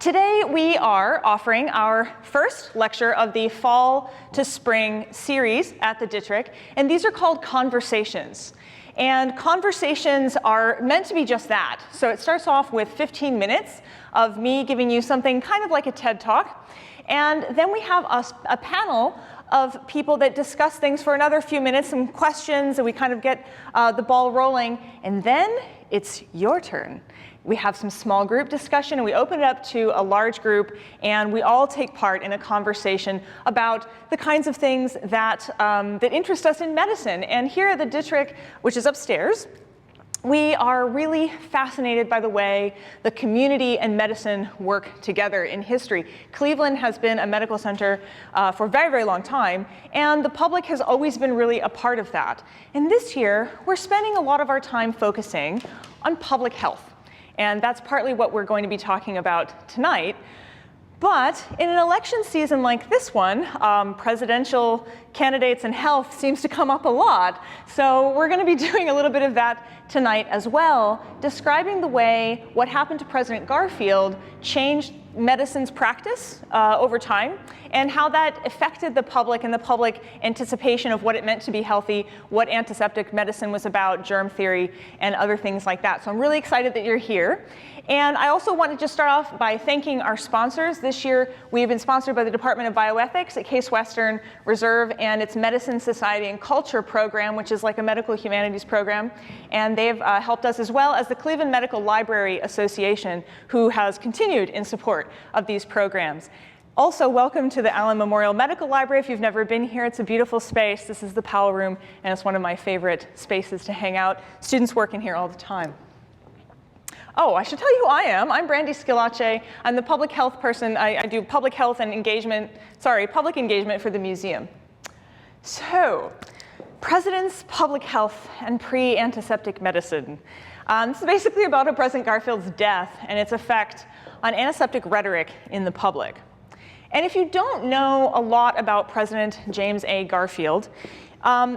Today we are offering our first lecture of the Fall to Spring series at the Dittrich, and these are called Conversations. And conversations are meant to be just that. So it starts off with 15 minutes of me giving you something kind of like a TED Talk, and then we have a panel of people that discuss things for another few minutes, some questions, and we kind of get the ball rolling, and then it's your turn. We have some small group discussion, and we open it up to a large group, and we all take part in a conversation about the kinds of things that, that interest us in medicine. And here at the Dittrich, which is upstairs, we are really fascinated by the way the community and medicine work together in history. Cleveland has been a medical center for a very, very long time, and the public has always been really a part of that. And this year, we're spending a lot of our time focusing on public health. And that's partly what we're going to be talking about tonight. But in an election season like this one, presidential candidates and health seems to come up a lot. So we're going to be doing a little bit of that tonight as well, describing the way what happened to President Garfield changed medicine's practice over time, and how that affected the public and the public anticipation of what it meant to be healthy, what antiseptic medicine was about, germ theory, and other things like that. So I'm really excited that you're here. And I also want to just start off by thanking our sponsors. This year, we have been sponsored by the Department of Bioethics at Case Western Reserve and its Medicine, Society, and Culture program, which is like a medical humanities program. And they've helped us, as well as the Cleveland Medical Library Association, who has continued in support of these programs. Also, welcome to the Allen Memorial Medical Library. If you've never been here, it's a beautiful space. This is the Powell Room, and it's one of my favorite spaces to hang out. Students work in here all the time. Oh, I should tell you who I am. I'm Brandy Schillace. I'm the public health person. I do public health and engagement, public engagement for the museum. So, President's Public Health and Pre-Antiseptic Medicine. This is basically about President Garfield's death and its effect on antiseptic rhetoric in the public. And if you don't know a lot about President James A. Garfield,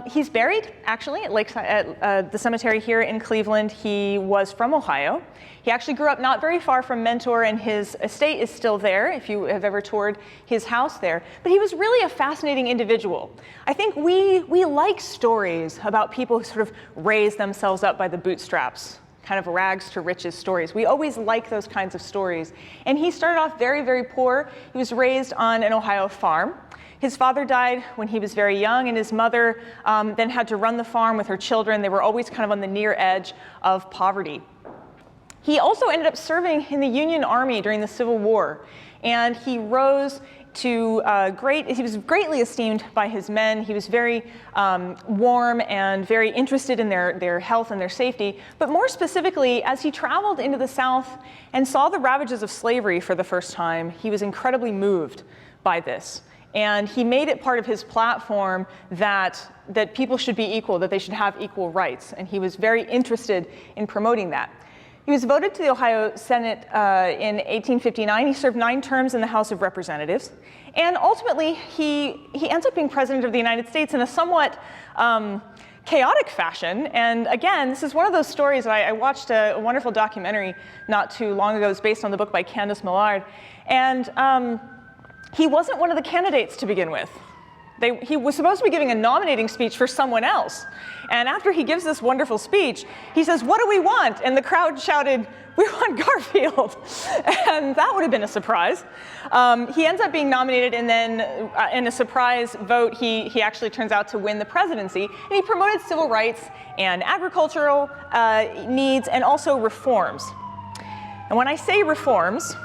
he's buried, actually, at the cemetery here in Cleveland. He was from Ohio. He actually grew up not very far from Mentor, and his estate is still there, if you have ever toured his house there. But he was really a fascinating individual. I think we like stories about people who sort of raise themselves up by the bootstraps, kind of rags to riches stories. We always like those kinds of stories. And he started off very, very poor. He was raised on an Ohio farm. His father died when he was very young, and his mother then had to run the farm with her children. They were always kind of on the near edge of poverty. He also ended up serving in the Union Army during the Civil War, and he rose to he was greatly esteemed by his men. He was very warm and very interested in their health and their safety. But more specifically, as he traveled into the South and saw the ravages of slavery for the first time, he was incredibly moved by this. And he made it part of his platform that people should be equal, that they should have equal rights. And he was very interested in promoting that. He was voted to the Ohio Senate in 1859. He served 9 terms in the House of Representatives. And ultimately, he ends up being president of the United States in a somewhat chaotic fashion. And again, this is one of those stories. I watched a wonderful documentary not too long ago. It was based on the book by Candace Millard. And he wasn't one of the candidates to begin with. He was supposed to be giving a nominating speech for someone else. And after he gives this wonderful speech, he says, "What do we want?" And the crowd shouted, "We want Garfield." And that would have been a surprise. He ends up being nominated, and then in a surprise vote, he actually turns out to win the presidency. And he promoted civil rights and agricultural needs, and also reforms. And when I say reforms,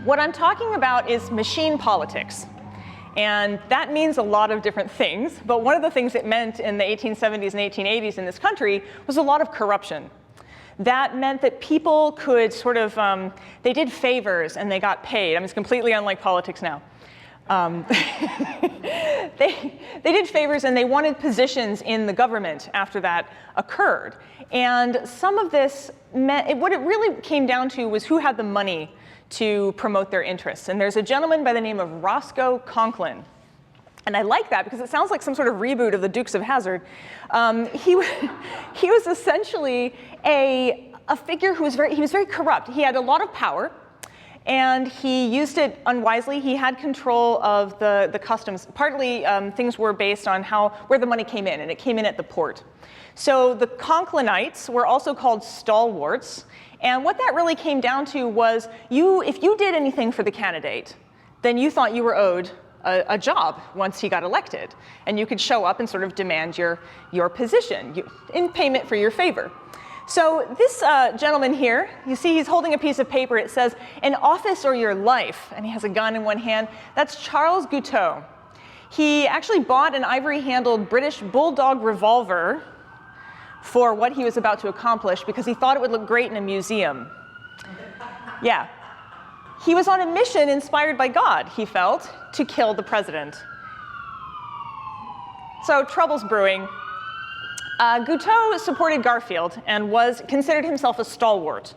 what I'm talking about is machine politics. And that means a lot of different things, but one of the things it meant in the 1870s and 1880s in this country was a lot of corruption. That meant that people could sort of, they did favors and they got paid. I mean, it's completely unlike politics now. They did favors and they wanted positions in the government after that occurred. And some of this meant, what it really came down to was who had the money to promote their interests. And there's a gentleman by the name of Roscoe Conklin. And I like that because it sounds like some sort of reboot of the Dukes of Hazzard. He was essentially a figure who was very corrupt. He had a lot of power, and he used it unwisely. He had control of the customs. Partly, things were based on where the money came in, and it came in at the port. So the Conklinites were also called stalwarts, and what that really came down to was if you did anything for the candidate, then you thought you were owed a job once he got elected, and you could show up and sort of demand your position in payment for your favor. So this gentleman here, you see he's holding a piece of paper. It says, "An office or your life," and he has a gun in one hand. That's Charles Guiteau. He actually bought an ivory-handled British bulldog revolver for what he was about to accomplish because he thought it would look great in a museum. Yeah. He was on a mission inspired by God, he felt, to kill the president. So trouble's brewing. Guiteau supported Garfield and considered himself a stalwart.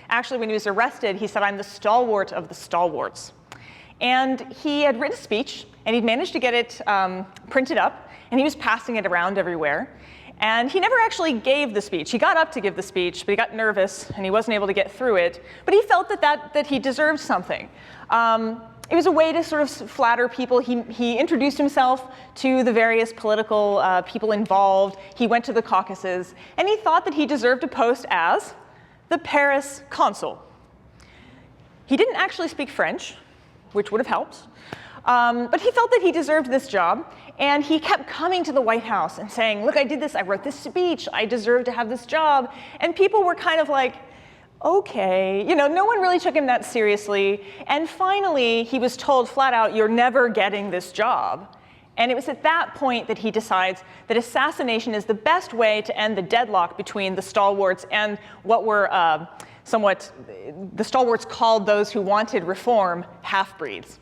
Actually, when he was arrested, he said, "I'm the stalwart of the stalwarts." And he had written a speech, and he'd managed to get it printed up, and he was passing it around everywhere. And he never actually gave the speech. He got up to give the speech, but he got nervous, and he wasn't able to get through it. But he felt that he deserved something. It was a way to sort of flatter people. He introduced himself to the various political people involved. He went to the caucuses, and he thought that he deserved a post as the Paris consul. He didn't actually speak French, which would have helped, but he felt that he deserved this job, and he kept coming to the White House and saying, "Look, I did this, I wrote this speech, I deserve to have this job." And people were kind of like, okay, no one really took him that seriously. And finally, he was told flat out, "You're never getting this job." And it was at that point that he decides that assassination is the best way to end the deadlock between the stalwarts and what were the stalwarts called those who wanted reform half-breeds.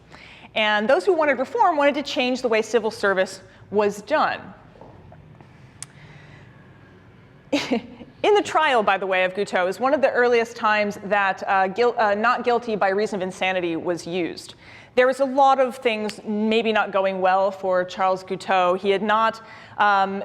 And those who wanted reform wanted to change the way civil service was done. In the trial, by the way, of Guiteau is one of the earliest times that not guilty by reason of insanity was used. There was a lot of things maybe not going well for Charles Guiteau. He had not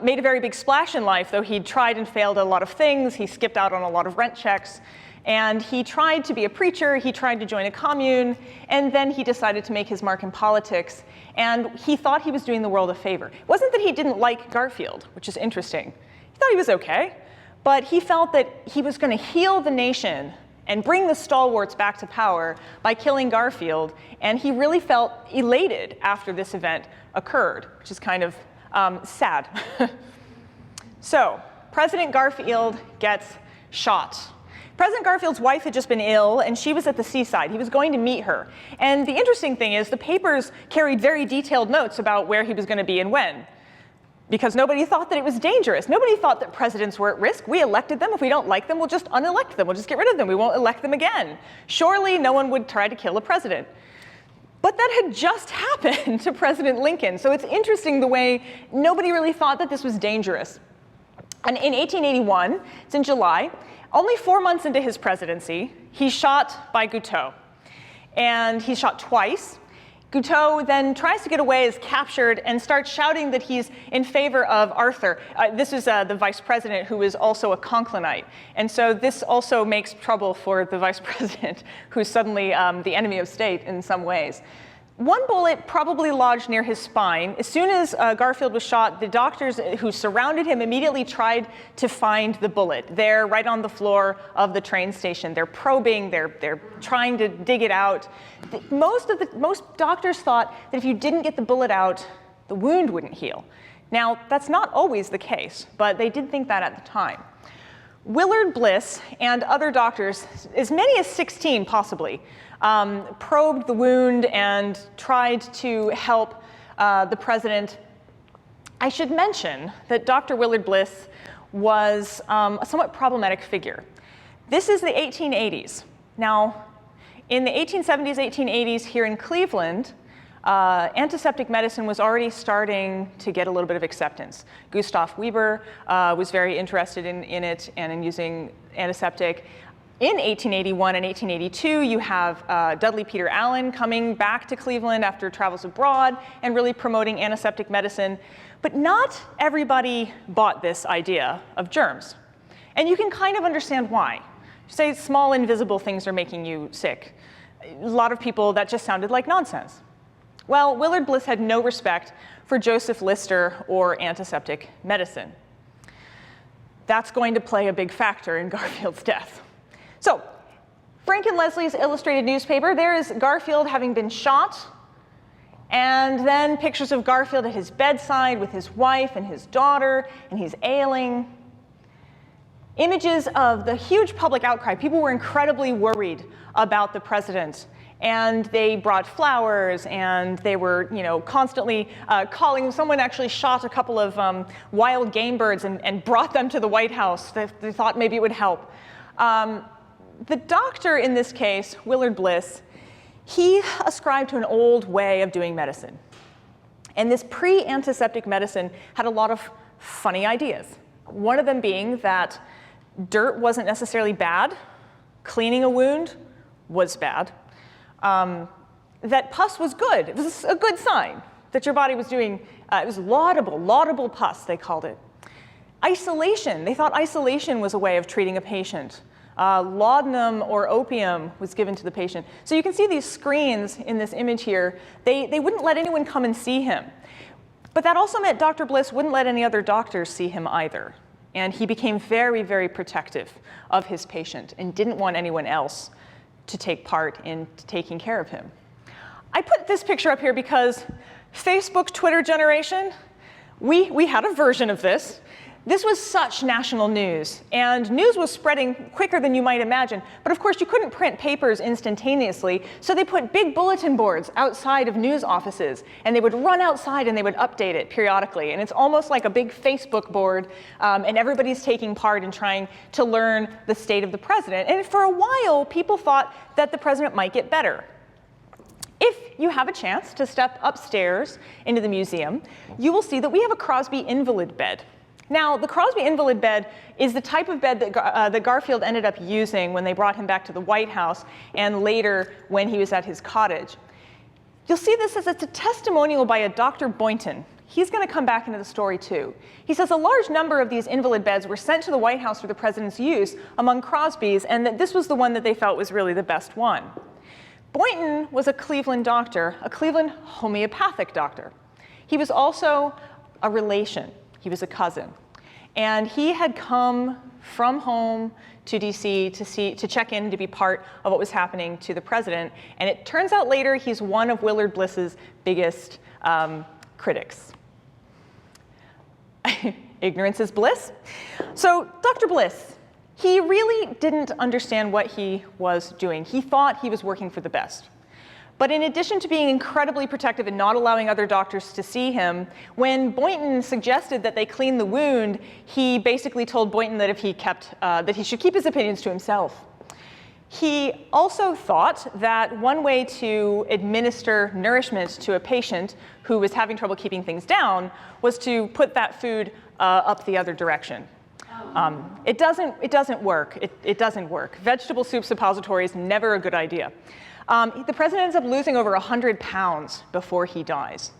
made a very big splash in life, though he'd tried and failed at a lot of things. He skipped out on a lot of rent checks. And he tried to be a preacher, he tried to join a commune, and then he decided to make his mark in politics. And he thought he was doing the world a favor. It wasn't that he didn't like Garfield, which is interesting. He thought he was okay. But he felt that he was going to heal the nation and bring the stalwarts back to power by killing Garfield. And he really felt elated after this event occurred, which is kind of sad. So, President Garfield gets shot. President Garfield's wife had just been ill, and she was at the seaside. He was going to meet her. And the interesting thing is the papers carried very detailed notes about where he was going to be and when, because nobody thought that it was dangerous. Nobody thought that presidents were at risk. We elected them. If we don't like them, we'll just unelect them. We'll just get rid of them. We won't elect them again. Surely no one would try to kill a president. But that had just happened to President Lincoln. So it's interesting the way nobody really thought that this was dangerous. And in 1881, it's in July, only 4 months into his presidency, he's shot by Guiteau. And he's shot twice. Guiteau then tries to get away, is captured, and starts shouting that he's in favor of Arthur. This is the vice president, who is also a Conklinite. And so this also makes trouble for the vice president, who's suddenly the enemy of state in some ways. One bullet probably lodged near his spine. As soon as Garfield was shot, the doctors who surrounded him immediately tried to find the bullet. They're right on the floor of the train station. They're probing, they're trying to dig it out. Most doctors thought that if you didn't get the bullet out, the wound wouldn't heal. Now, that's not always the case, but they did think that at the time. Willard Bliss and other doctors, as many as 16 possibly, probed the wound and tried to help the president. I should mention that Dr. Willard Bliss was a somewhat problematic figure. This is the 1880s. Now, in the 1870s, 1880s here in Cleveland, antiseptic medicine was already starting to get a little bit of acceptance. Gustav Weber was very interested in it and in using antiseptic. In 1881 and 1882, you have Dudley Peter Allen coming back to Cleveland after travels abroad and really promoting antiseptic medicine. But not everybody bought this idea of germs. And you can kind of understand why. Say small invisible things are making you sick. a lot of people, that just sounded like nonsense. Well, Willard Bliss had no respect for Joseph Lister or antiseptic medicine. That's going to play a big factor in Garfield's death. So, Frank and Leslie's illustrated newspaper, there is Garfield having been shot, and then pictures of Garfield at his bedside with his wife and his daughter, and he's ailing. Images of the huge public outcry. People were incredibly worried about the president, and they brought flowers, and they were, constantly calling. Someone actually shot a couple of wild game birds and brought them to the White House. They thought maybe it would help. The doctor in this case, Willard Bliss, he ascribed to an old way of doing medicine. And this pre-antiseptic medicine had a lot of funny ideas. One of them being that dirt wasn't necessarily bad, cleaning a wound was bad, that pus was good. It was a good sign that your body was doing, it was laudable pus, they called it. Isolation, they thought isolation was a way of treating a patient. Laudanum or opium was given to the patient. So you can see these screens in this image here. They wouldn't let anyone come and see him. But that also meant Dr. Bliss wouldn't let any other doctors see him either. And he became very, very protective of his patient and didn't want anyone else to take part in taking care of him. I put this picture up here because Facebook, Twitter generation, we had a version of this. This was such national news, and news was spreading quicker than you might imagine. But of course, you couldn't print papers instantaneously, so they put big bulletin boards outside of news offices, and they would run outside and they would update it periodically. And it's almost like a big Facebook board, and everybody's taking part in trying to learn the state of the president. And for a while, people thought that the president might get better. If you have a chance to step upstairs into the museum, you will see that we have a Crosby Invalid Bed. Now, the Crosby Invalid Bed is the type of bed that Garfield ended up using when they brought him back to the White House and later when he was at his cottage. You'll see this as it's a testimonial by a Dr. Boynton. He's going to come back into the story too. He says a large number of these invalid beds were sent to the White House for the president's use among Crosby's, and that this was the one that they felt was really the best one. Boynton was a Cleveland doctor, a Cleveland homeopathic doctor. He was also a relation. He was a cousin. And he had come from home to DC to check in, to be part of what was happening to the president. And it turns out later he's one of Willard Bliss's biggest critics. Ignorance is bliss. So Dr. Bliss, he really didn't understand what he was doing. He thought he was working for the best. But in addition to being incredibly protective and not allowing other doctors to see him, when Boynton suggested that they clean the wound, he basically told Boynton that if he that he should keep his opinions to himself. He also thought that one way to administer nourishment to a patient who was having trouble keeping things down was to put that food up the other direction. It doesn't work. It doesn't work. Vegetable soup suppositories, never a good idea. The president ends up losing over 100 pounds before he dies.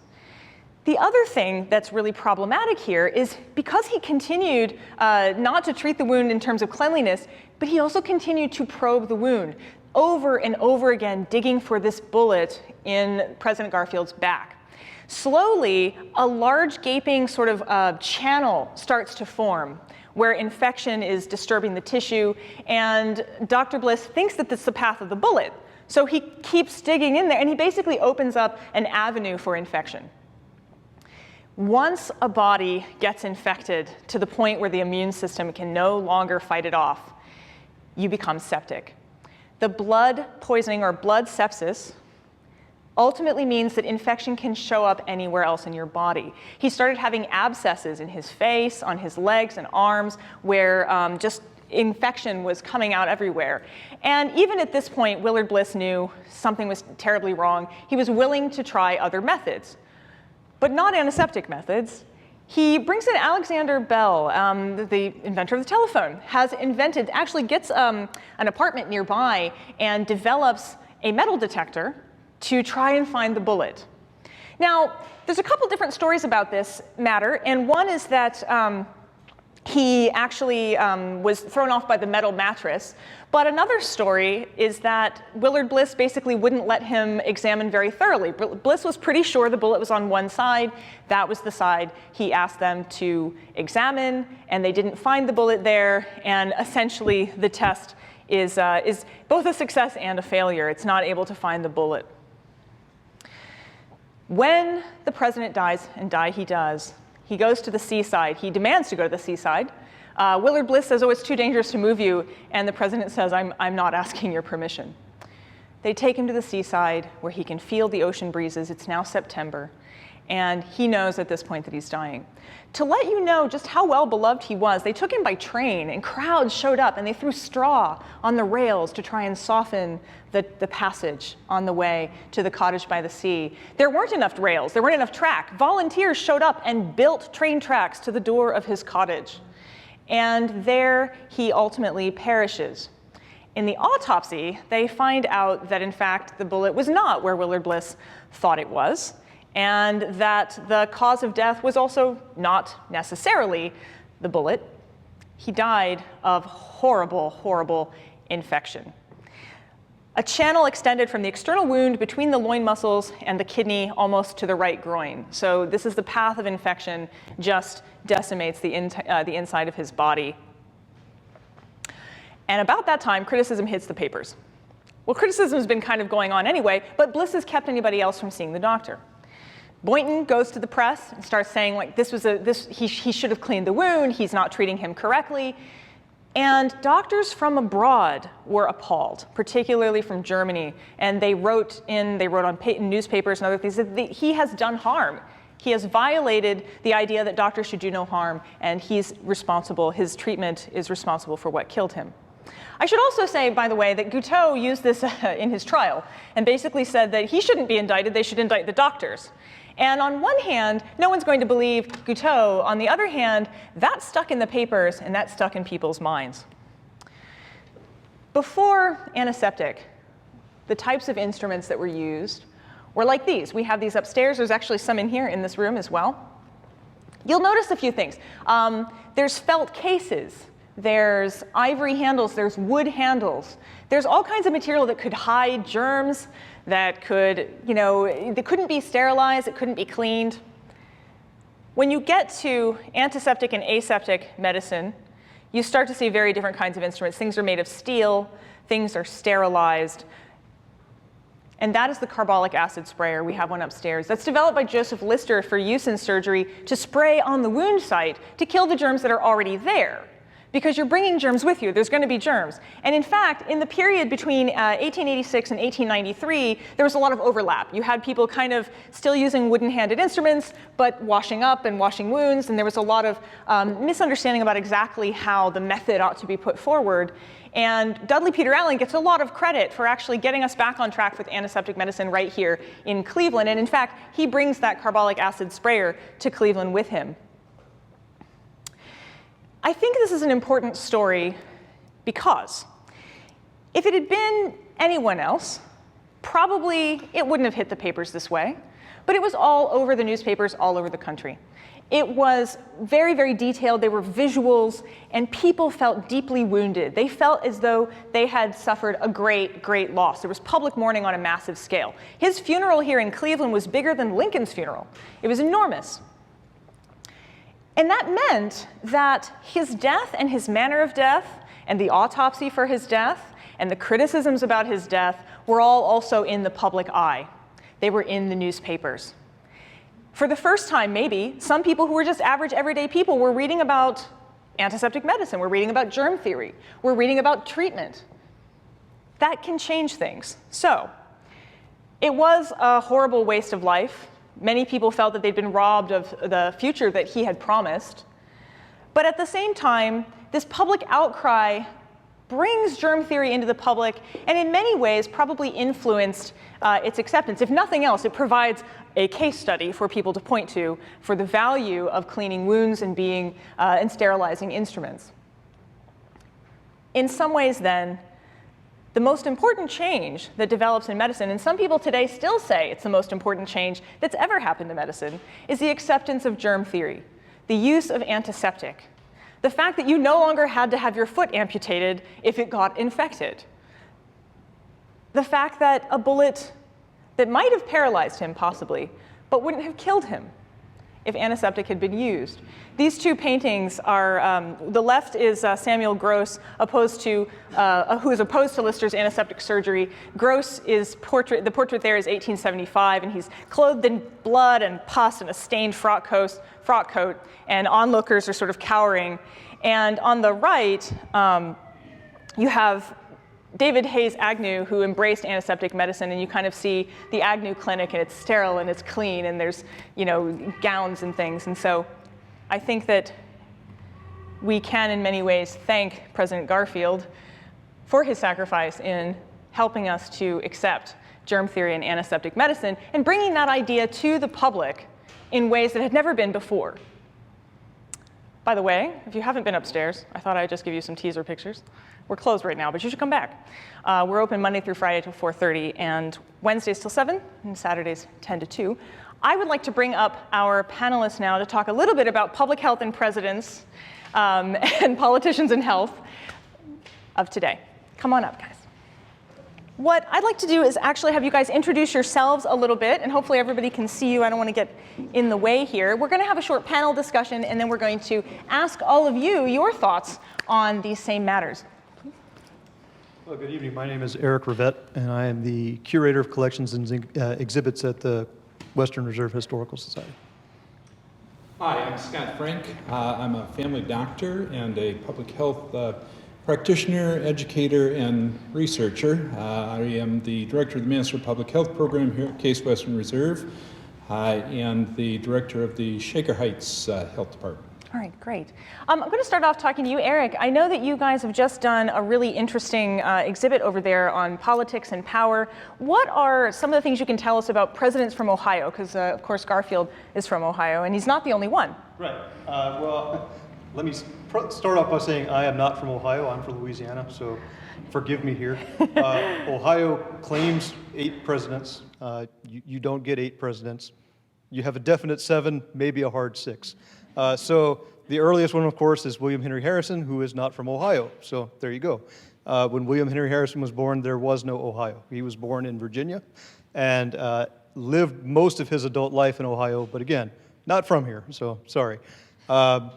The other thing that's really problematic here is because he continued not to treat the wound in terms of cleanliness, but he also continued to probe the wound over and over again, digging for this bullet in President Garfield's back. Slowly, a large gaping sort of channel starts to form where infection is disturbing the tissue, and Dr. Bliss thinks that this is the path of the bullet. So he keeps digging in there, and he basically opens up an avenue for infection. Once a body gets infected to the point where the immune system can no longer fight it off, you become septic. The blood poisoning or blood sepsis ultimately means that infection can show up anywhere else in your body. He started having abscesses in his face, on his legs and arms, where just infection was coming out everywhere. And even at this point, Willard Bliss knew something was terribly wrong. He was willing to try other methods, but not antiseptic methods. He brings in Alexander Bell, the inventor of the telephone, actually gets an apartment nearby and develops a metal detector to try and find the bullet. Now, there's a couple different stories about this matter, and one is that he actually was thrown off by the metal mattress. But another story is that Willard Bliss basically wouldn't let him examine very thoroughly. Bliss was pretty sure the bullet was on one side. That was the side he asked them to examine, and they didn't find the bullet there. And essentially, the test is both a success and a failure. It's not able to find the bullet. When the president dies, and die he does, he goes to the seaside. He demands to go to the seaside. Willard Bliss says, oh, it's too dangerous to move you. And the president says, I'm not asking your permission. They take him to the seaside where he can feel the ocean breezes. It's now September. And he knows at this point that he's dying. To let you know just how well beloved he was, they took him by train, and crowds showed up, and they threw straw on the rails to try and soften the passage on the way to the cottage by the sea. There weren't enough rails. There weren't enough track. Volunteers showed up and built train tracks to the door of his cottage. And there he ultimately perishes. In the autopsy, they find out that, in fact, the bullet was not where Willard Bliss thought it was, and that the cause of death was also not necessarily the bullet. He died of horrible, horrible infection. A channel extended from the external wound between the loin muscles and the kidney almost to the right groin. So this is the path of infection, just decimates the inside of his body. And about that time, criticism hits the papers. Well, criticism has been kind of going on anyway, but Bliss has kept anybody else from seeing the doctor. Boynton goes to the press and starts saying, like, he should have cleaned the wound, he's not treating him correctly. And doctors from abroad were appalled, particularly from Germany. And they wrote in newspapers and other things that he has done harm. He has violated the idea that doctors should do no harm, and he's responsible, his treatment is responsible for what killed him. I should also say, by the way, that Guiteau used this in his trial and basically said that he shouldn't be indicted, they should indict the doctors. And on one hand, no one's going to believe Guiteau. On the other hand, that stuck in the papers and that stuck in people's minds. Before antiseptic, the types of instruments that were used were like these. We have these upstairs. There's actually some in here in this room as well. You'll notice a few things. There's felt cases. There's ivory handles. There's wood handles. There's all kinds of material that could hide germs, that couldn't be sterilized, it couldn't be cleaned. When you get to antiseptic and aseptic medicine, you start to see very different kinds of instruments. Things are made of steel, things are sterilized. And that is the carbolic acid sprayer. We have one upstairs. That's developed by Joseph Lister for use in surgery to spray on the wound site to kill the germs that are already there. Because you're bringing germs with you. There's going to be germs. And in fact, in the period between 1886 and 1893, there was a lot of overlap. You had people kind of still using wooden-handed instruments, but washing up and washing wounds. And there was a lot of misunderstanding about exactly how the method ought to be put forward. And Dudley Peter Allen gets a lot of credit for actually getting us back on track with antiseptic medicine right here in Cleveland. And in fact, he brings that carbolic acid sprayer to Cleveland with him. I think this is an important story because if it had been anyone else, probably it wouldn't have hit the papers this way. But it was all over the newspapers all over the country. It was very, very detailed. There were visuals, and people felt deeply wounded. They felt as though they had suffered a great, great loss. There was public mourning on a massive scale. His funeral here in Cleveland was bigger than Lincoln's funeral. It was enormous. And that meant that his death and his manner of death and the autopsy for his death and the criticisms about his death were all also in the public eye. They were in the newspapers. For the first time, maybe, some people who were just average, everyday people were reading about antiseptic medicine. We're reading about germ theory. We're reading about treatment. That can change things. So it was a horrible waste of life. Many people felt that they'd been robbed of the future that he had promised. But at the same time, this public outcry brings germ theory into the public and in many ways probably influenced its acceptance. If nothing else, it provides a case study for people to point to for the value of cleaning wounds and and sterilizing instruments. In some ways then, the most important change that develops in medicine, and some people today still say it's the most important change that's ever happened to medicine, is the acceptance of germ theory, the use of antiseptic. The fact that you no longer had to have your foot amputated if it got infected. The fact that a bullet that might have paralyzed him, possibly, but wouldn't have killed him if antiseptic had been used. These two paintings are, the left is Samuel Gross, who is opposed to Lister's antiseptic surgery. Gross is the portrait there is 1875, and he's clothed in blood and pus and a stained frock coat, and onlookers are sort of cowering. And on the right, you have David Hayes Agnew, who embraced antiseptic medicine, and you kind of see the Agnew clinic, and it's sterile and it's clean, and there's, gowns and things. And so I think that we can, in many ways, thank President Garfield for his sacrifice in helping us to accept germ theory and antiseptic medicine and bringing that idea to the public in ways that had never been before. By the way, if you haven't been upstairs, I thought I'd just give you some teaser pictures. We're closed right now, but you should come back. We're open Monday through Friday till 4:30, and Wednesdays till 7, and Saturdays 10 to 2. I would like to bring up our panelists now to talk a little bit about public health and presidents and politicians and health of today. Come on up, guys. What I'd like to do is actually have you guys introduce yourselves a little bit, and hopefully everybody can see you. I don't want to get in the way here. We're going to have a short panel discussion, and then we're going to ask all of you your thoughts on these same matters. Well, good evening. My name is Eric Rivette, and I am the Curator of Collections and Exhibits at the Western Reserve Historical Society. Hi, I'm Scott Frank. I'm a family doctor and a public health practitioner, educator, and researcher. I am the director of the Master Public Health Program here at Case Western Reserve and the director of the Shaker Heights Health Department. All right, great. I'm going to start off talking to you, Eric. I know that you guys have just done a really interesting exhibit over there on politics and power. What are some of the things you can tell us about presidents from Ohio? Because, of course, Garfield is from Ohio, and he's not the only one. Right. Well, let me start off by saying I am not from Ohio. I'm from Louisiana, so forgive me here. Ohio claims 8 presidents. You don't get 8 presidents. You have a definite 7, maybe a hard 6. So the earliest one, of course, is William Henry Harrison, who is not from Ohio. So there you go. When William Henry Harrison was born, there was no Ohio. He was born in Virginia and lived most of his adult life in Ohio, but again, not from here, so sorry. Of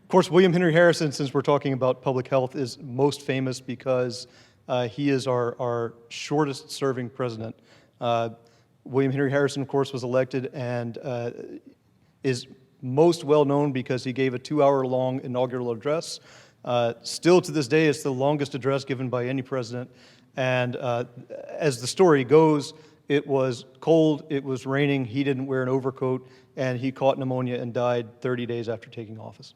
course, William Henry Harrison, since we're talking about public health, is most famous because he is our shortest serving president. William Henry Harrison, of course, was elected and is most well known because he gave a 2-hour-long inaugural address. Still to this day, it's the longest address given by any president. And as the story goes, it was cold, it was raining, he didn't wear an overcoat, and he caught pneumonia and died 30 days after taking office.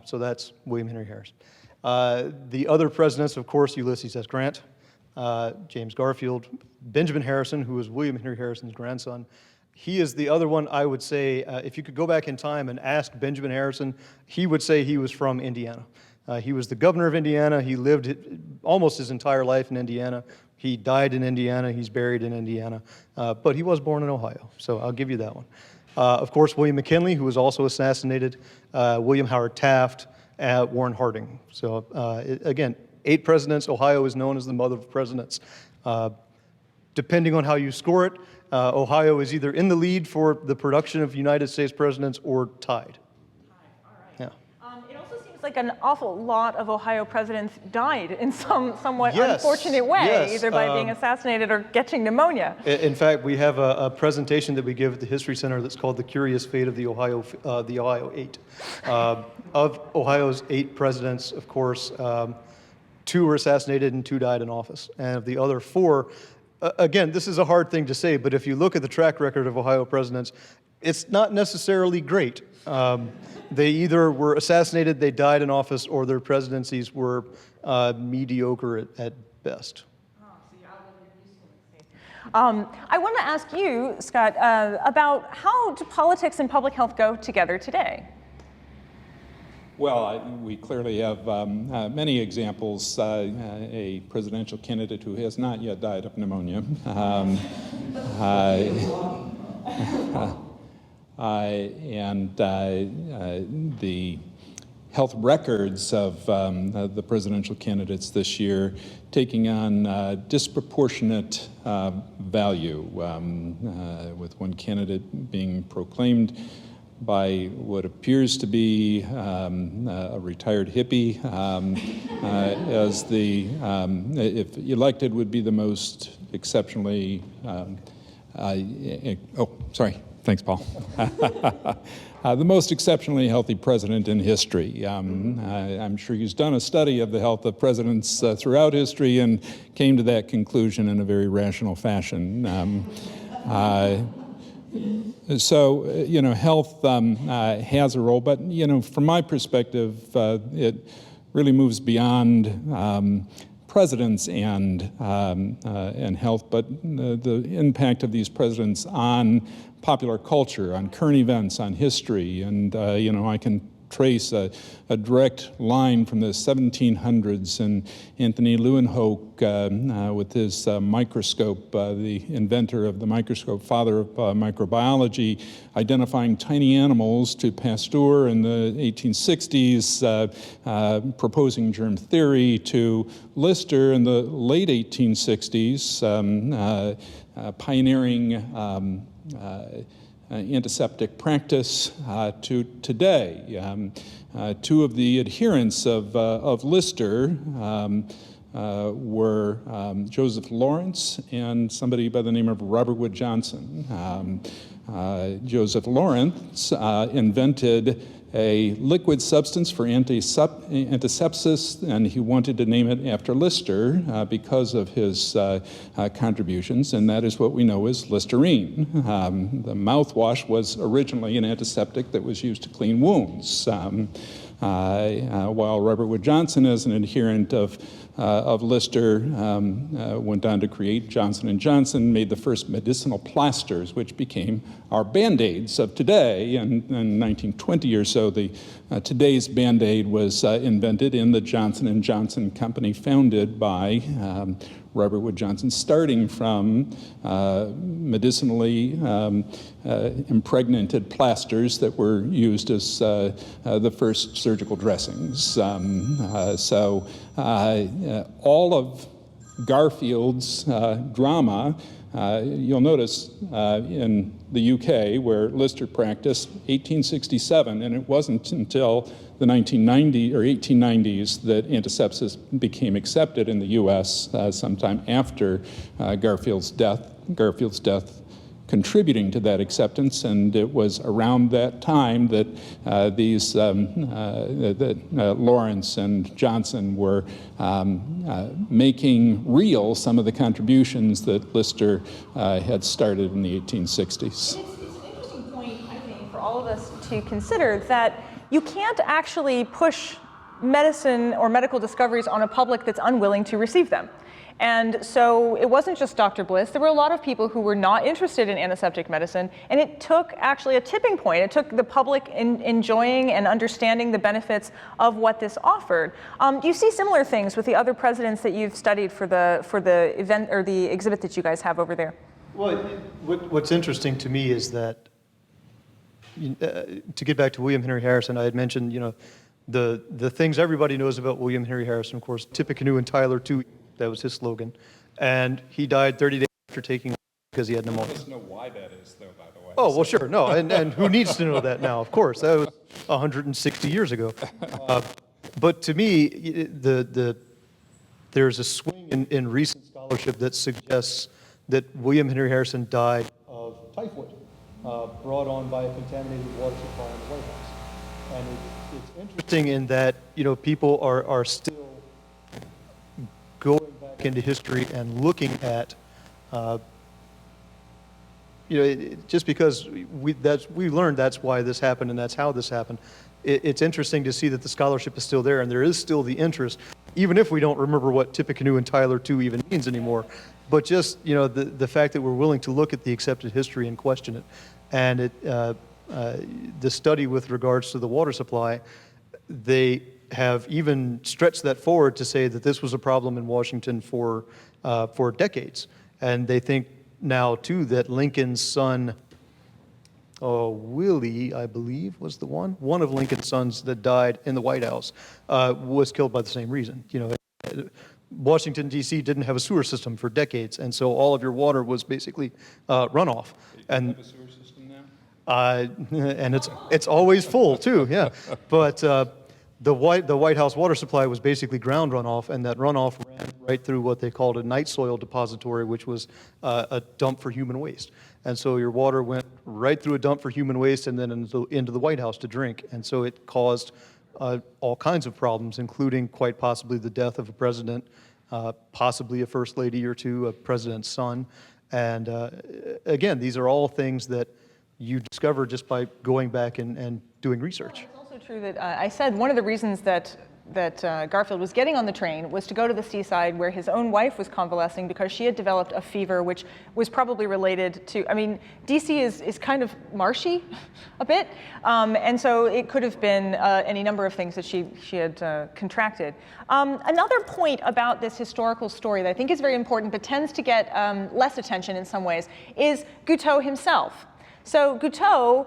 So that's William Henry Harrison. The other presidents, of course, Ulysses S. Grant, James Garfield, Benjamin Harrison, who was William Henry Harrison's grandson. He is the other one I would say, if you could go back in time and ask Benjamin Harrison, he would say he was from Indiana. He was the governor of Indiana. He lived almost his entire life in Indiana. He died in Indiana. He's buried in Indiana. But he was born in Ohio, so I'll give you that one. Of course, William McKinley, who was also assassinated, William Howard Taft, Warren Harding. So again, 8 presidents. Ohio is known as the mother of presidents. Depending on how you score it, Ohio is either in the lead for the production of United States presidents or tied. All right. Yeah. It also seems like an awful lot of Ohio presidents died in some somewhat unfortunate way, either by being assassinated or catching pneumonia. In fact, we have a presentation that we give at the History Center that's called The Curious Fate of the Ohio 8. Of Ohio's 8 presidents, of course, 2 were assassinated and 2 died in office. And of the other 4, again, this is a hard thing to say, but if you look at the track record of Ohio presidents, it's not necessarily great. They either were assassinated, they died in office, or their presidencies were mediocre at best. I want to ask you, Scott, about how do politics and public health go together today? Well, we clearly have many examples. A presidential candidate who has not yet died of pneumonia. And the health records of the presidential candidates this year taking on disproportionate value, with one candidate being proclaimed by what appears to be a retired hippie as the, if elected, would be the most exceptionally, oh, sorry, thanks, Paul. The most exceptionally healthy president in history. I'm sure he's done a study of the health of presidents throughout history and came to that conclusion in a very rational fashion. So, you know, health has a role, but, you know, from my perspective, it really moves beyond presidents and health, but the impact of these presidents on popular culture, on current events, on history. And, you know, I can trace a direct line from the 1700s and Anthony Leeuwenhoek with his microscope, the inventor of the microscope, father of microbiology, identifying tiny animals, to Pasteur in the 1860s, proposing germ theory, to Lister in the late 1860s, pioneering antiseptic practice to today. Two of the adherents of Lister were Joseph Lawrence and somebody by the name of Robert Wood Johnson. Joseph Lawrence invented a liquid substance for antisepsis, and he wanted to name it after Lister because of his contributions, and that is what we know as Listerine. The mouthwash was originally an antiseptic that was used to clean wounds, while Robert Wood Johnson, as an adherent of Lister, went on to create Johnson & Johnson, made the first medicinal plasters, which became our Band-Aids of today. And in 1920 or so, today's Band-Aid was invented in the Johnson & Johnson company, founded by Robert Wood Johnson, starting from medicinally impregnated plasters that were used as the first surgical dressings. All of Garfield's drama, you'll notice in the UK, where Lister practiced, 1867, and it wasn't until the 1990s or 1890s that antisepsis became accepted in the US, sometime after Garfield's death contributing to that acceptance, and it was around that time that Lawrence and Johnson were making real some of the contributions that Lister had started in the 1860s. It's an interesting point, I think, for all of us to consider, that you can't actually push medicine or medical discoveries on a public that's unwilling to receive them. And so it wasn't just Dr. Bliss. There were a lot of people who were not interested in antiseptic medicine, and it took actually a tipping point. It took the public enjoying and understanding the benefits of what this offered. Do you see similar things with the other presidents that you've studied for the event or the exhibit that you guys have over there? Well, what's interesting to me is that, to get back to William Henry Harrison, I had mentioned, you know, the things everybody knows about William Henry Harrison, of course, Tippecanoe and Tyler too. That was his slogan. And he died 30 days after taking because he had pneumonia. I don't know why that is, though, by the way. Oh, well, sure. No, and who needs to know that now? Of course, that was 160 years ago. But to me, there's a swing in recent scholarship that suggests that William Henry Harrison died of typhoid, brought on by a contaminated water supply in the White House. And it's interesting in that, you know, people are still going back into history and looking at, you know, just because we learned that's why this happened and that's how this happened. It's interesting to see that the scholarship is still there and there is still the interest, even if we don't remember what Tippecanoe and Tyler 2 even means anymore. But just, you know, the fact that we're willing to look at the accepted history and question it, and the study with regards to the water supply, they have even stretched that forward to say that this was a problem in Washington for decades. And they think now, too, that Lincoln's son Willie, I believe, was the one. One of Lincoln's sons that died in the White House was killed by the same reason. Washington, D.C. didn't have a sewer system for decades, and so all of your water was basically runoff. And have a sewer system now? and it's always full too, yeah. But the White House water supply was basically ground runoff, and that runoff ran right through what they called a night soil depository, which was a dump for human waste. And so your water went right through a dump for human waste and then into the White House to drink. And so it caused all kinds of problems, including quite possibly the death of a president, possibly a first lady or two, a president's son. And again, these are all things that you discover just by going back and doing research. It's also true that I said one of the reasons that Garfield was getting on the train was to go to the seaside where his own wife was convalescing because she had developed a fever which was probably related to, DC is kind of marshy a bit, and so it could have been any number of things that she had contracted. Another point about this historical story that I think is very important but tends to get less attention in some ways is Guiteau himself. So Guiteau,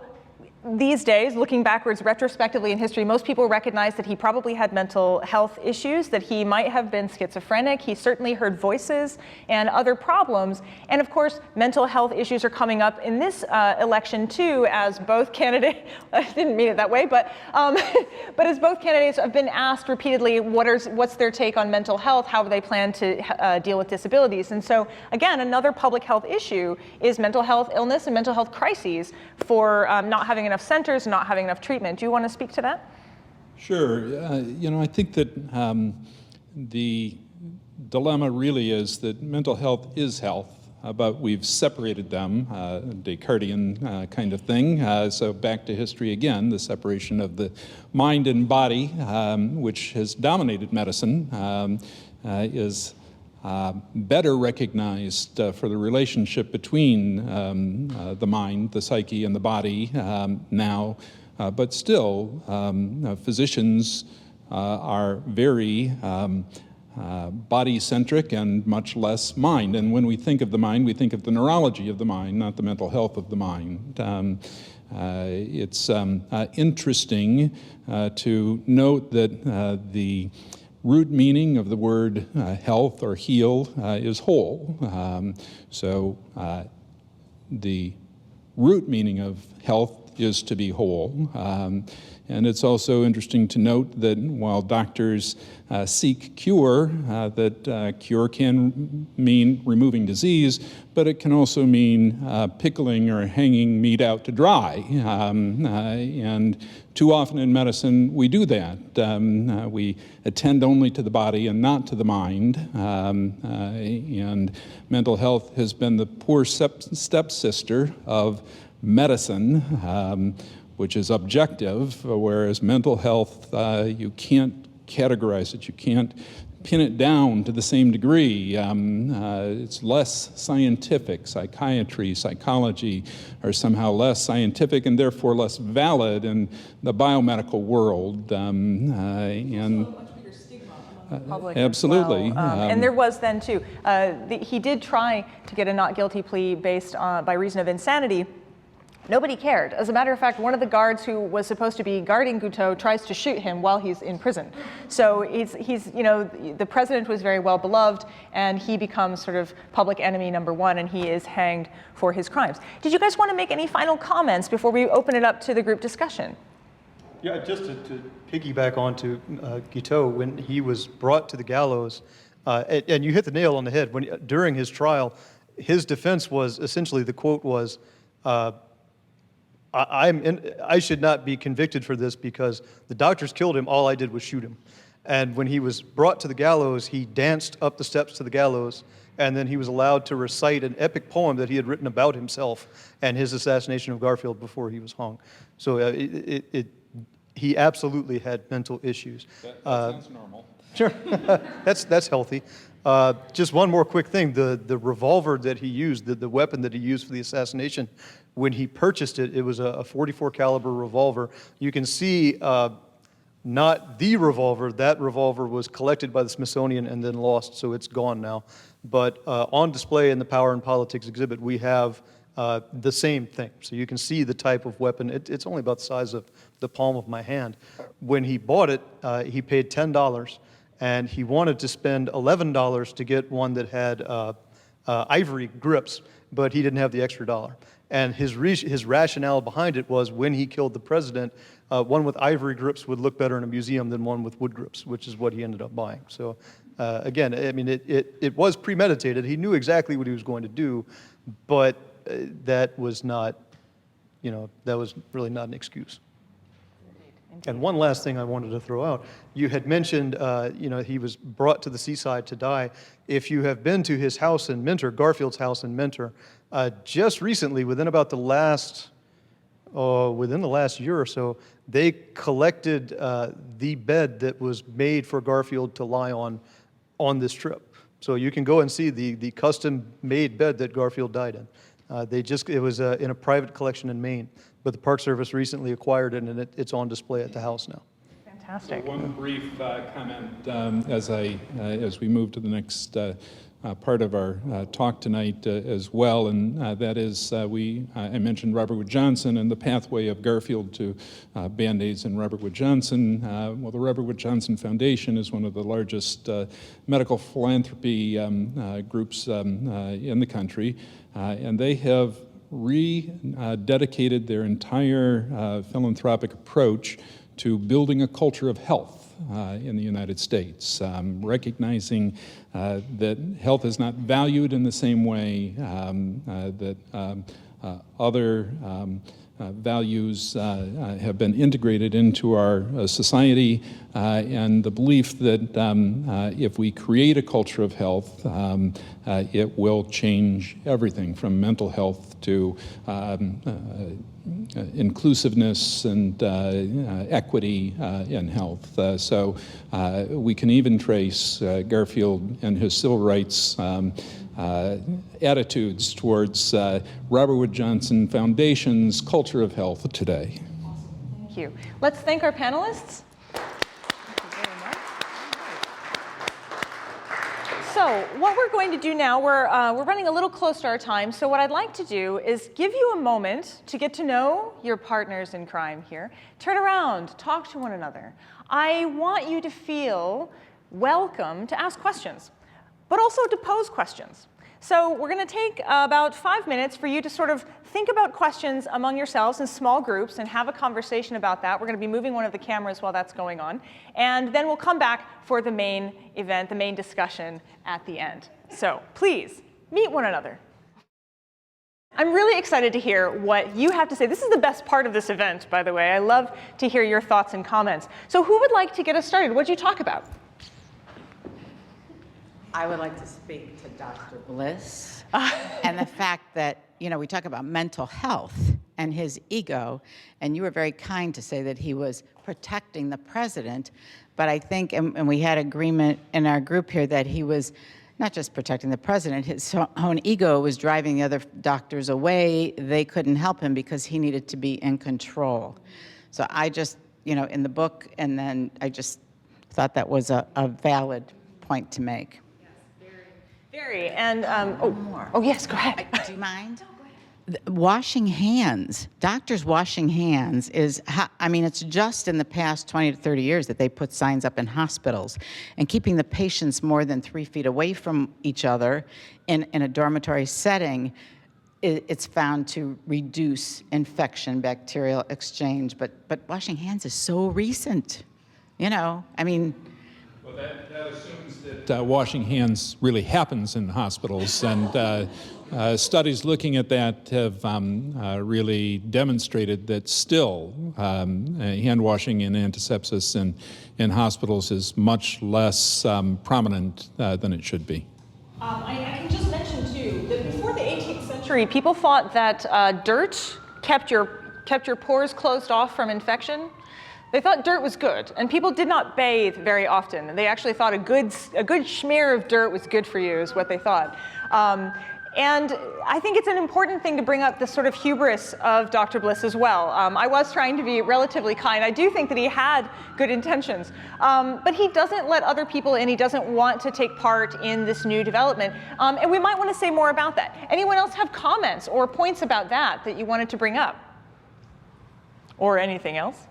these days, looking backwards retrospectively in history, most people recognize that he probably had mental health issues, that he might have been schizophrenic. He certainly heard voices and other problems. And of course, mental health issues are coming up in this election too, as both candidates, I didn't mean it that way, but as both candidates have been asked repeatedly what's their take on mental health, how do they plan to deal with disabilities. And so again, another public health issue is mental health illness and mental health crises for not having enough centers, not having enough treatment. Do you want to speak to that? Sure. I think that the dilemma really is that mental health is health, but we've separated them, Descartesian kind of thing. So back to history again, the separation of the mind and body, which has dominated medicine, is better recognized for the relationship between the mind, the psyche, and the body now, but still physicians are very body-centric and much less mind. And when we think of the mind, we think of the neurology of the mind, not the mental health of the mind. It's interesting to note that the root meaning of the word health or heal is whole. So the root meaning of health is to be whole. And it's also interesting to note that while doctors seek cure, that cure can mean removing disease, but it can also mean pickling or hanging meat out to dry. And too often in medicine, we do that. We attend only to the body and not to the mind. And mental health has been the poor stepsister of medicine, which is objective, whereas mental health, you can't categorize it, you can't pin it down to the same degree. It's less scientific. Psychiatry, psychology are somehow less scientific and therefore less valid in the biomedical world. Public absolutely. as well. And there was then too, he did try to get a not guilty plea based on, by reason of insanity. Nobody cared. As a matter of fact, one of the guards who was supposed to be guarding Guiteau tries to shoot him while he's in prison. So he's the president was very well beloved, and he becomes sort of public enemy number one, and he is hanged for his crimes. Did you guys want to make any final comments before we open it up to the group discussion? Yeah, just to piggyback onto Guiteau, when he was brought to the gallows, and you hit the nail on the head, during his trial, his defense was essentially, the quote was, I should not be convicted for this because the doctors killed him, all I did was shoot him. And when he was brought to the gallows, he danced up the steps to the gallows, and then he was allowed to recite an epic poem that he had written about himself and his assassination of Garfield before he was hung. So he absolutely had mental issues. That sounds normal. Sure, that's healthy. Just one more quick thing, the revolver that he used, the weapon that he used for the assassination, when he purchased it, it was a .44 caliber revolver. You can see not the revolver, that revolver was collected by the Smithsonian and then lost, so it's gone now. But on display in the Power and Politics exhibit, we have the same thing. So you can see the type of weapon. It's only about the size of the palm of my hand. When he bought it, he paid $10, and he wanted to spend $11 to get one that had ivory grips, but he didn't have the extra dollar. And his rationale behind it was when he killed the president, one with ivory grips would look better in a museum than one with wood grips, which is what he ended up buying. So again, I mean, it was premeditated. He knew exactly what he was going to do, but that was not, that was really not an excuse. And one last thing I wanted to throw out, you had mentioned, he was brought to the seaside to die. If you have been to his house in Mentor, Garfield's house in Mentor, just recently, within the last year or so, they collected the bed that was made for Garfield to lie on this trip. So you can go and see the custom-made bed that Garfield died in. It was in a private collection in Maine, but the Park Service recently acquired it, and it's on display at the house now. Fantastic. So one brief comment as we move to the next part of our talk tonight as well, and that is I mentioned Robert Wood Johnson and the pathway of Garfield to Band-Aids and Robert Wood Johnson. Well, the Robert Wood Johnson Foundation is one of the largest medical philanthropy groups in the country, and they have rededicated their entire philanthropic approach to building a culture of health in the United States, recognizing that health is not valued in the same way that other values have been integrated into our society, and the belief that if we create a culture of health, it will change everything from mental health to inclusiveness and equity in health. So we can even trace Garfield and his civil rights attitudes towards Robert Wood Johnson Foundation's culture of health today. Awesome. Thank you. Let's thank our panelists. So what we're going to do now, we're running a little close to our time, so what I'd like to do is give you a moment to get to know your partners in crime here. Turn around, talk to one another. I want you to feel welcome to ask questions, but also to pose questions. So we're going to take about 5 minutes for you to sort of think about questions among yourselves in small groups and have a conversation about that. We're going to be moving one of the cameras while that's going on. And then we'll come back for the main event, the main discussion at the end. So please, meet one another. I'm really excited to hear what you have to say. This is the best part of this event, by the way. I love to hear your thoughts and comments. So who would like to get us started? What did you talk about? I would like to speak to Dr. Bliss and the fact that, we talk about mental health and his ego, and you were very kind to say that he was protecting the president, but I think, and we had agreement in our group here that he was not just protecting the president, his own ego was driving the other doctors away. They couldn't help him because he needed to be in control. So I just, in the book, and then I just thought that was a valid point to make. Very, and, oh yes, go ahead. Do you mind? Washing hands, doctors washing hands is, it's just in the past 20 to 30 years that they put signs up in hospitals, and keeping the patients more than 3 feet away from each other in a dormitory setting, it's found to reduce infection, bacterial exchange, but washing hands is so recent, Well, that assumes that washing hands really happens in hospitals, and studies looking at that have really demonstrated that still hand washing in antisepsis in hospitals is much less prominent than it should be. I can just mention, too, that before the 18th century, people thought that dirt kept your pores closed off from infection. They thought dirt was good, and people did not bathe very often. They actually thought a good smear of dirt was good for you, is what they thought. And I think it's an important thing to bring up the sort of hubris of Dr. Bliss as well. I was trying to be relatively kind. I do think that he had good intentions, but he doesn't let other people in. He doesn't want to take part in this new development. And we might want to say more about that. Anyone else have comments or points about that you wanted to bring up? Or anything else?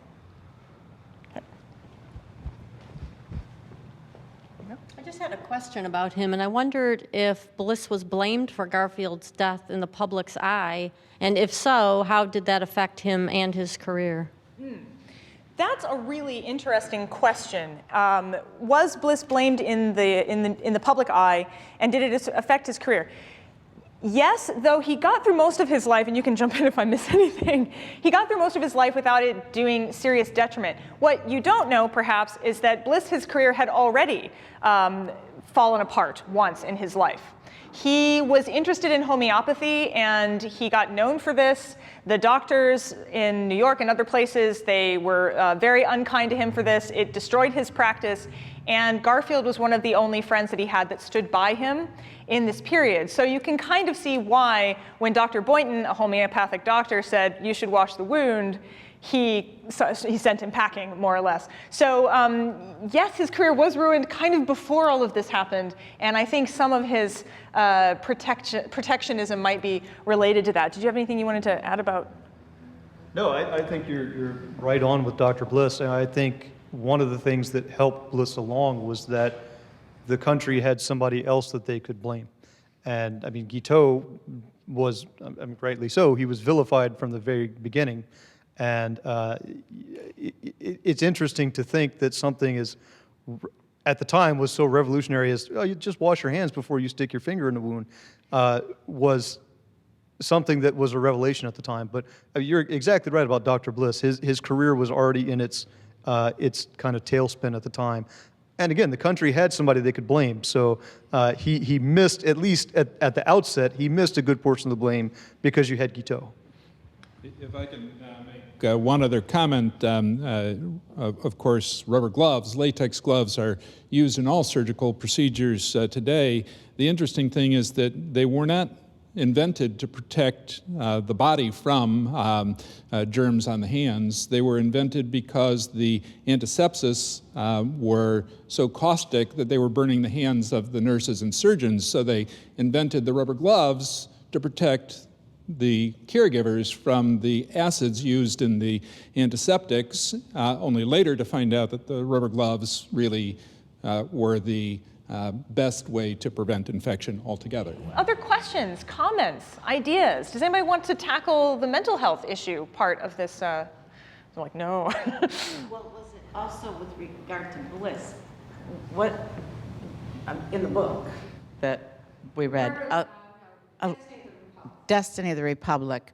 I just had a question about him, and I wondered if Bliss was blamed for Garfield's death in the public's eye, and if so, how did that affect him and his career? That's a really interesting question. Was Bliss blamed in the public eye, and did it affect his career? Yes, though he got through most of his life, and you can jump in if I miss anything, he got through most of his life without it doing serious detriment. What you don't know, perhaps, is that Bliss, his career had already fallen apart once in his life. He was interested in homeopathy, and he got known for this. The doctors in New York and other places, they were very unkind to him for this. It destroyed his practice, and Garfield was one of the only friends that he had that stood by him in this period. So you can kind of see why when Dr. Boynton, a homeopathic doctor, said, you should wash the wound, he sent him packing, more or less. So yes, his career was ruined kind of before all of this happened, and I think some of his protectionism might be related to that. Did you have anything you wanted to add about? No, I think you're right on with Dr. Bliss, and I think one of the things that helped Bliss along was that the country had somebody else that they could blame. And I mean, Guiteau was, rightly so, he was vilified from the very beginning. And it's interesting to think that something is, at the time, was so revolutionary as, oh, you just wash your hands before you stick your finger in the wound, was something that was a revelation at the time. But you're exactly right about Dr. Bliss. His career was already in its kind of tailspin at the time. And again, the country had somebody they could blame. So he missed, at least at the outset, he missed a good portion of the blame because you had Guiteau. If I can make one other comment, of course, rubber gloves, latex gloves are used in all surgical procedures today. The interesting thing is that they were not invented to protect the body from germs on the hands. They were invented because the antisepsis were so caustic that they were burning the hands of the nurses and surgeons. So they invented the rubber gloves to protect the caregivers from the acids used in the antiseptics, only later to find out that the rubber gloves really were the best way to prevent infection altogether. Other questions, comments, ideas? Does anybody want to tackle the mental health issue part of this? I'm like, no. Well, was it also with regard to Bliss? What, in the book that we read, Destiny of the Republic,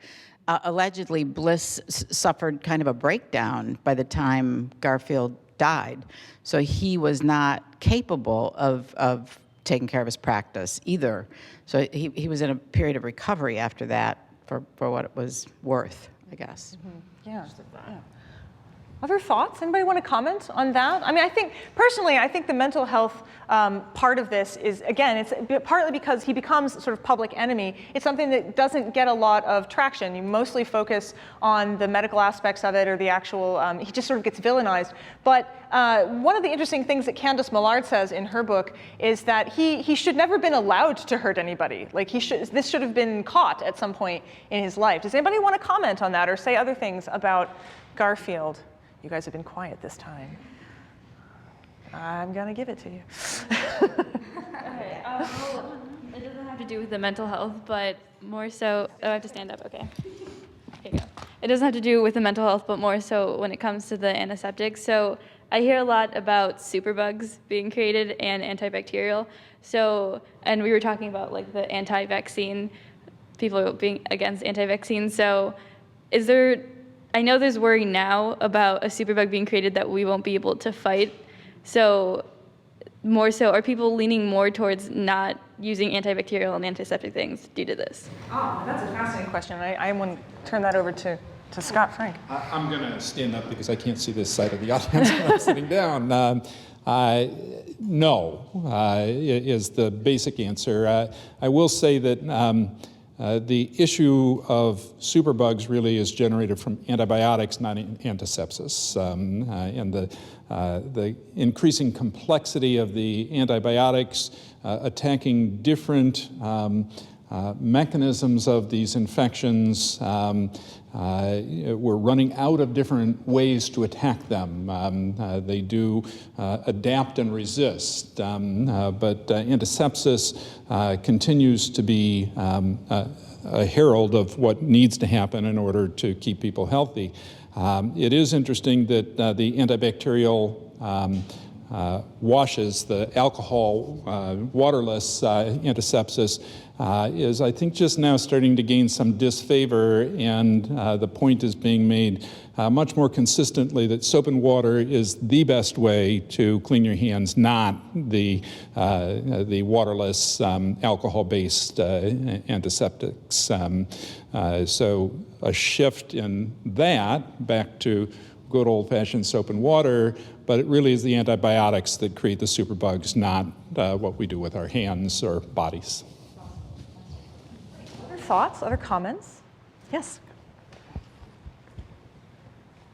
allegedly Bliss suffered kind of a breakdown by the time Garfield died. So he was not capable of taking care of his practice either. So he was in a period of recovery after that for what it was worth, I guess. Mm-hmm. Yeah. Other thoughts? Anybody want to comment on that? I mean, personally, I think the mental health part of this is, again, it's partly because he becomes sort of public enemy. It's something that doesn't get a lot of traction. You mostly focus on the medical aspects of it or the actual, he just sort of gets villainized. But one of the interesting things that Candace Millard says in her book is that he should never have been allowed to hurt anybody. Like this should have been caught at some point in his life. Does anybody want to comment on that or say other things about Garfield? You guys have been quiet this time. I'm going to give it to you. Okay. It doesn't have to do with the mental health, but more so, oh, I have to stand up, okay. Here you go. It doesn't have to do with the mental health, but more so when it comes to the antiseptic. So I hear a lot about superbugs being created and antibacterial. So, and we were talking about like the anti-vaccine, people being against anti-vaccine. So is there, I know there's worry now about a superbug being created that we won't be able to fight. So more so, are people leaning more towards not using antibacterial and antiseptic things due to this? Oh, that's a fascinating question. I want to turn that over to to Scott Frank. I'm going to stand up because I can't see this side of the audience when I'm sitting down. No is the basic answer. I will say that the issue of superbugs really is generated from antibiotics, not antisepsis. And the increasing complexity of the antibiotics attacking different mechanisms of these infections. We're running out of different ways to attack them. They do adapt and resist, but antisepsis continues to be a herald of what needs to happen in order to keep people healthy. It is interesting that the antibacterial washes, the alcohol, waterless antisepsis, is, I think, just now starting to gain some disfavor, and the point is being made much more consistently that soap and water is the best way to clean your hands, not the waterless alcohol-based antiseptics. So a shift in that back to good old-fashioned soap and water, but it really is the antibiotics that create the superbugs, not what we do with our hands or bodies. Other thoughts, other comments? Yes.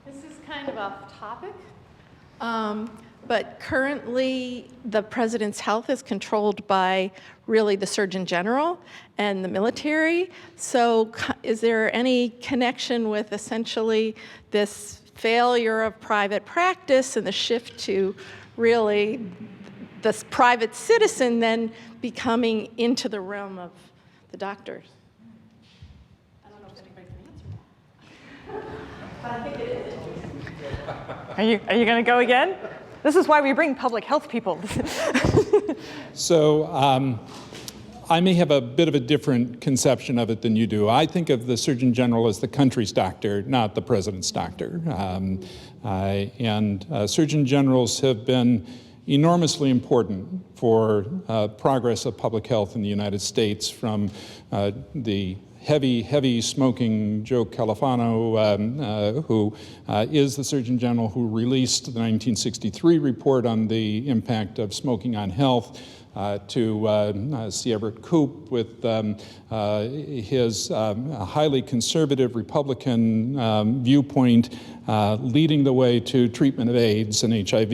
This is kind of off topic, but currently the president's health is controlled by really the Surgeon General and the military. So is there any connection with essentially this failure of private practice and the shift to really this private citizen then becoming into the realm of the doctors? I don't know if anybody can answer that. But I think it is. Are you going to go again? This is why we bring public health people. So I may have a bit of a different conception of it than you do. I think of the Surgeon General as the country's doctor, not the president's doctor. And Surgeon Generals have been enormously important for progress of public health in the United States, from the heavy smoking Joe Califano, who is the Surgeon General who released the 1963 report on the impact of smoking on health, to C. Everett Koop with his highly conservative Republican viewpoint, leading the way to treatment of AIDS and HIV.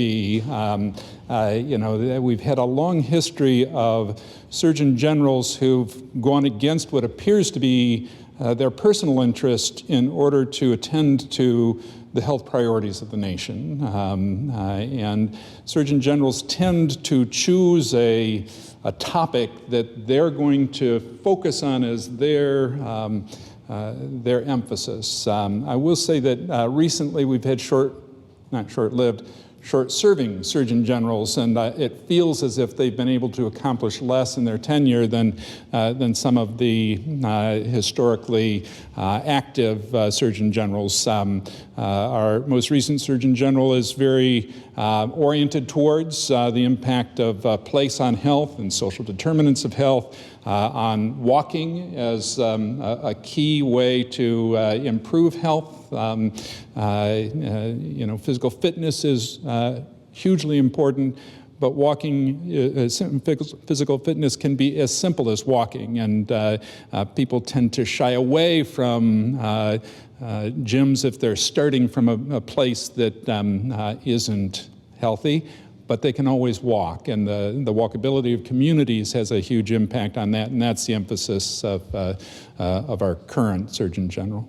We've had a long history of Surgeon Generals who've gone against what appears to be their personal interest in order to attend to the health priorities of the nation. And Surgeon Generals tend to choose a topic that they're going to focus on as their emphasis. I will say that recently we've had short-serving Surgeon Generals, and it feels as if they've been able to accomplish less in their tenure than some of the historically active Surgeon Generals. Our most recent Surgeon General is very oriented towards the impact of place on health and social determinants of health, on walking as a key way to improve health. Physical fitness is hugely important, but walking, physical fitness can be as simple as walking, and people tend to shy away from gyms if they're starting from a place that isn't healthy, but they can always walk, and the walkability of communities has a huge impact on that, and that's the emphasis of our current Surgeon General.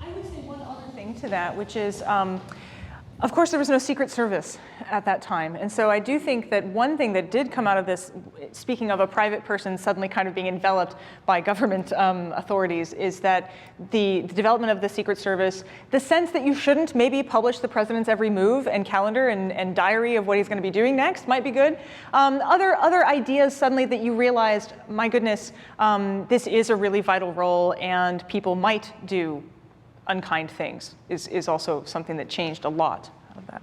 I would say one other thing to that, which is, of course, there was no Secret Service at that time. And so I do think that one thing that did come out of this, speaking of a private person suddenly kind of being enveloped by government authorities, is that the development of the Secret Service, the sense that you shouldn't maybe publish the president's every move and calendar and diary of what he's going to be doing next might be good. Other ideas suddenly that you realized, my goodness, this is a really vital role and people might do unkind things is also something that changed a lot of that.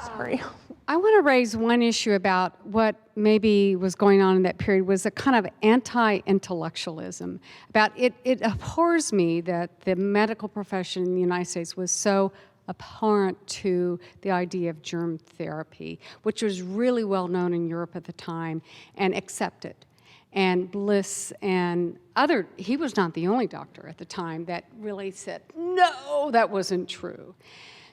Sorry. I want to raise one issue about what maybe was going on in that period was a kind of anti-intellectualism. About it abhors me that the medical profession in the United States was so abhorrent to the idea of germ therapy, which was really well known in Europe at the time and accepted. And Bliss and he was not the only doctor at the time that really said, no, that wasn't true.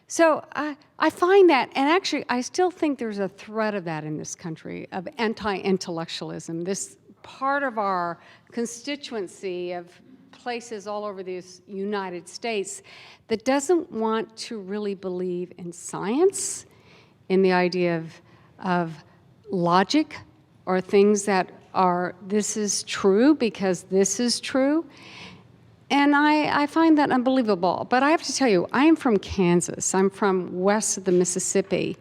So I find that, and actually I still think there's a thread of that in this country, of anti-intellectualism, this part of our constituency of places all over the United States that doesn't want to really believe in science, in the idea of logic, or things that are, this is true because this is true. And I find that unbelievable. But I have to tell you, I am from Kansas. I'm from west of the Mississippi.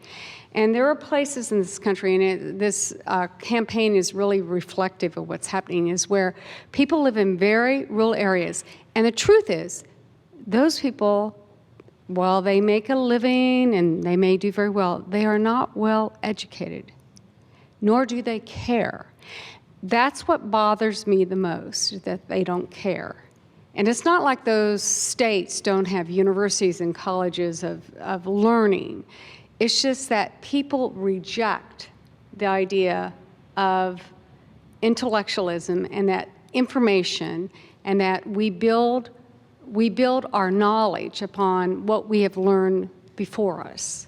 And there are places in this country, and this campaign is really reflective of what's happening, is where people live in very rural areas. And the truth is, those people, while they make a living and they may do very well, they are not well educated, nor do they care. That's what bothers me the most, that they don't care. And it's not like those states don't have universities and colleges of learning. It's just that people reject the idea of intellectualism and that information, and that we build our knowledge upon what we have learned before us.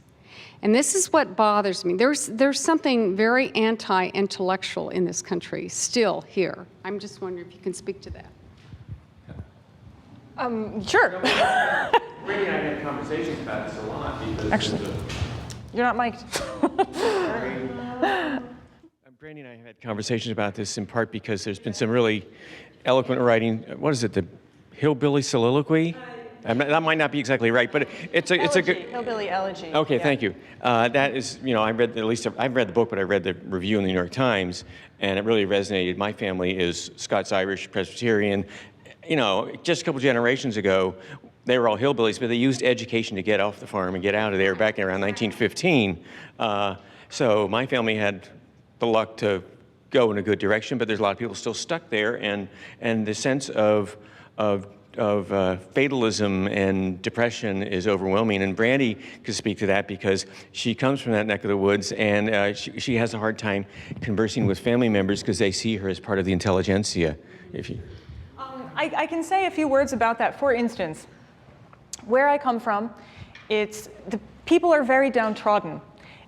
And this is what bothers me. There's something very anti-intellectual in this country still here. I'm just wondering if you can speak to that. Sure. Brandy and I had conversations about this a lot because Actually, you're not mic'd. Brandy and I have had conversations about this in part because there's been some really eloquent writing. What is it? The hillbilly soliloquy? That might not be exactly right, but it's a good hillbilly elegy. Okay, yeah. thank you. That is, I've read the book, but I read the review in the New York Times, and it really resonated. My family is Scots-Irish Presbyterian. Just a couple generations ago, they were all hillbillies, but they used education to get off the farm and get out of there back in around 1915. So my family had the luck to go in a good direction, but there's a lot of people still stuck there, and the sense of fatalism and depression is overwhelming. And Brandy could speak to that because she comes from that neck of the woods, and she has a hard time conversing with family members because they see her as part of the intelligentsia. I can say a few words about that. For instance, where I come from, the people are very downtrodden.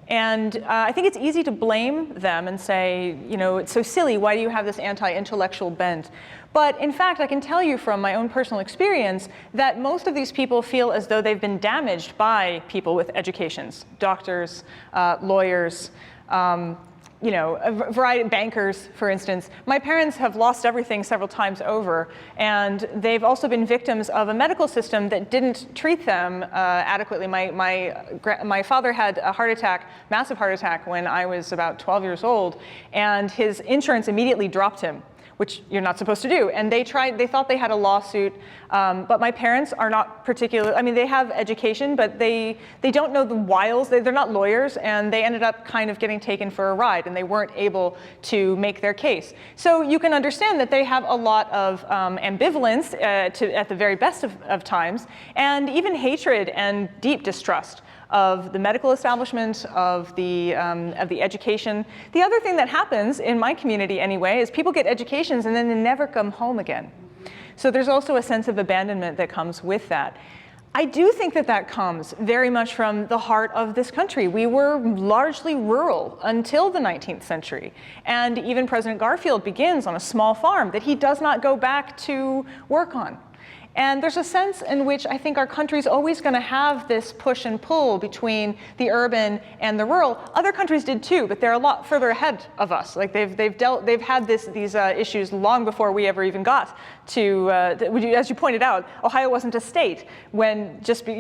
And I think it's easy to blame them and say, it's so silly, why do you have this anti-intellectual bent? But in fact, I can tell you from my own personal experience that most of these people feel as though they've been damaged by people with educations, doctors, lawyers, a variety of bankers, for instance. My parents have lost everything several times over, and they've also been victims of a medical system that didn't treat them adequately. My father had a massive heart attack, when I was about 12 years old, and his insurance immediately dropped him, which you're not supposed to do. And they thought they had a lawsuit, but my parents are not they have education, but they don't know the wiles. They're not lawyers, and they ended up kind of getting taken for a ride, and they weren't able to make their case. So you can understand that they have a lot of ambivalence at the very best of times, and even hatred and deep distrust of the medical establishment, of the education. The other thing that happens in my community anyway is people get educations and then they never come home again. So there's also a sense of abandonment that comes with that. I do think that comes very much from the heart of this country. We were largely rural until the 19th century. And even President Garfield begins on a small farm that he does not go back to work on. And there's a sense in which I think our country's always going to have this push and pull between the urban and the rural. Other countries did too, but they're a lot further ahead of us. Like they've had these issues long before we ever even got to. As you pointed out, Ohio wasn't a state. When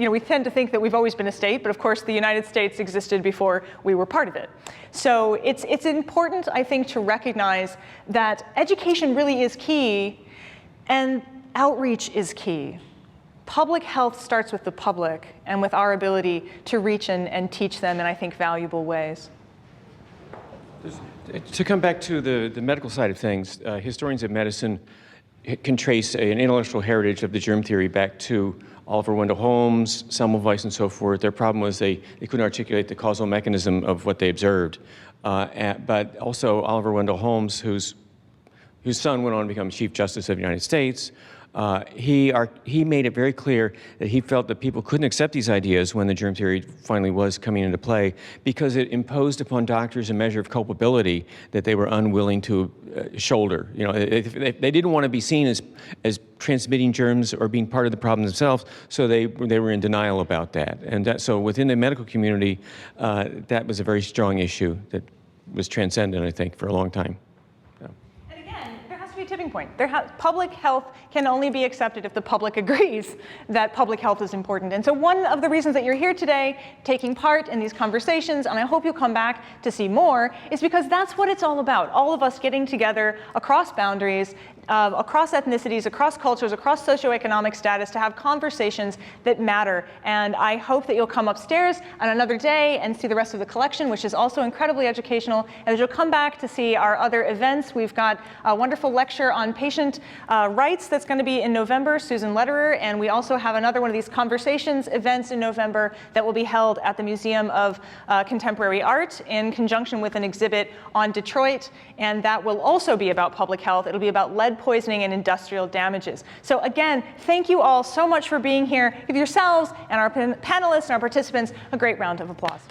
we tend to think that we've always been a state, but of course the United States existed before we were part of it. So it's important, I think, to recognize that education really is key, and outreach is key. public health starts with the public and with our ability to reach and teach them in, I think, valuable ways. To come back to the medical side of things, historians of medicine can trace an intellectual heritage of the germ theory back to Oliver Wendell Holmes, Semmelweis, and so forth. Their problem was they couldn't articulate the causal mechanism of what they observed. But also Oliver Wendell Holmes, whose son went on to become Chief Justice of the United States, he made it very clear that he felt that people couldn't accept these ideas when the germ theory finally was coming into play because it imposed upon doctors a measure of culpability that they were unwilling to shoulder. You know, they didn't want to be seen as transmitting germs or being part of the problem themselves, so they were in denial about that. And so within the medical community, that was a very strong issue that was transcendent, I think, for a long time. Tipping point. Public health can only be accepted if the public agrees that public health is important. And so one of the reasons that you're here today, taking part in these conversations, and I hope you'll come back to see more, is because that's what it's all about. All of us getting together across boundaries, across ethnicities, across cultures, across socioeconomic status to have conversations that matter. And I hope that you'll come upstairs on another day and see the rest of the collection, which is also incredibly educational. And that you'll come back to see our other events. We've got a wonderful lecture on patient rights that's going to be in November, Susan Lederer. And we also have another one of these conversations events in November that will be held at the Museum of Contemporary Art in conjunction with an exhibit on Detroit. And that will also be about public health. It'll be about lead poisoning and industrial damages. So again, thank you all so much for being here. Give yourselves and our panelists and our participants a great round of applause.